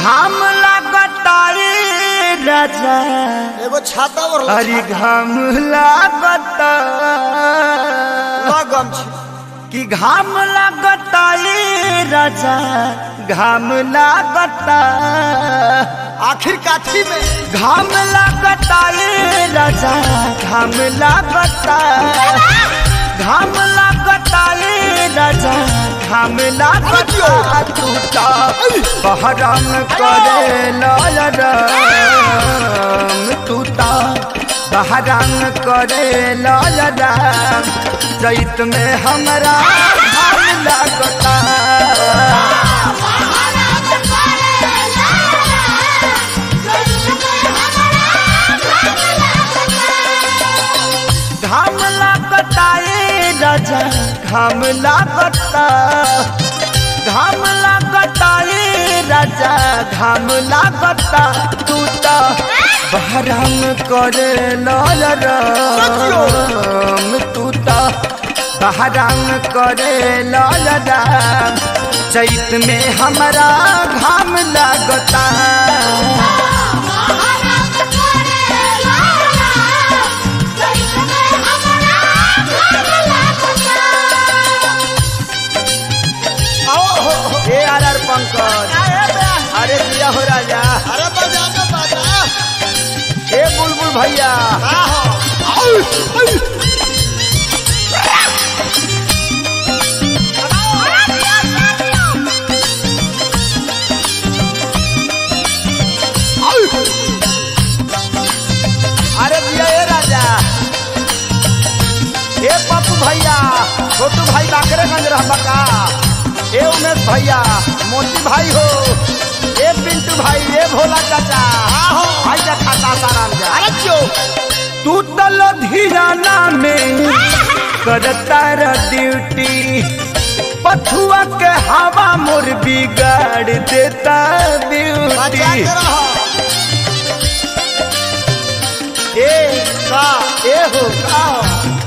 घाम लागता राजा एगो छाता और अरे घाम लागता लगम कि घाम लागता राजा घाम लागता आखिर काठी में घाम लागता राजा घाम लागता घाम लागता राजा घाम लागता टूटा बहरम करे ललराम टूटा बहरम करे ललराम चैत में हमरा घाम लागता घाम लागता राजा घाम लागता घाम लागता राजा घाम लागता टूटा बहराम करे ललराम टूटा बहराम करे ललराम चैत में हमरा घाम लागता पंकज अरे दिया हो राजा अरे बजा ए बुलबुल भैया अरे दिया ए राजा ए पप्पू भैया छोटू भाई बाकरेगंज रहबा का ए उमेश भैया मोती भाई हो ए पिंटू भाई ए भोला चाचा भाई जा खाता साराम जा अरे क्यों टूटल धीराना में करता ड्यूटी पछुआ के हवा मोर बिगाड़ देता ब्यूटी ए का ए हो का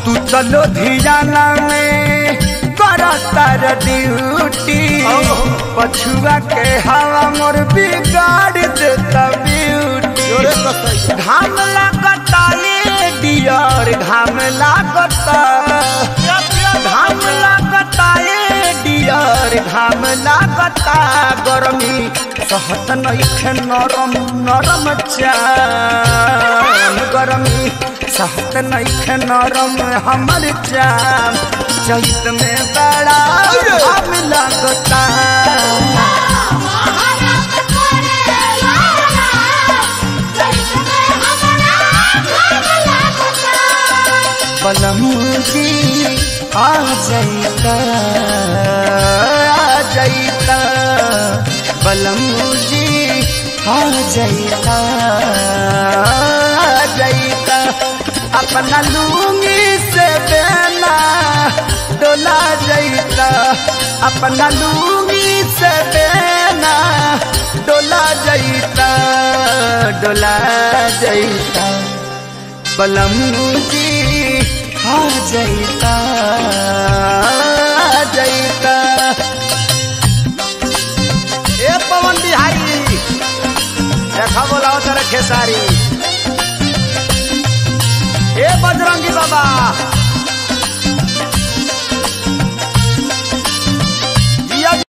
टूटल धीराना में तार ड्यूटी पछुआ के हवा मोर बिगाड़ देता ब्यूटी घाम लागता डियर घाम लागता घाम लागता डियर घाम लागता गर्मी सहत नइखे नरम नरम चाम गर्मी सहत नइखे नरम हमर चाम चैत में बड़ा घाम लागता बलमू जी आ जाइता बलमू जी आ जाइता अपना लूंगी से बेना डोला जाइता अपना लूंगी से बेना डोला जाइता बलमू जी आ जाइता ए पवन बिहारी देखा बोलाओ तेरे खेसारी ए बजरंगी बाबा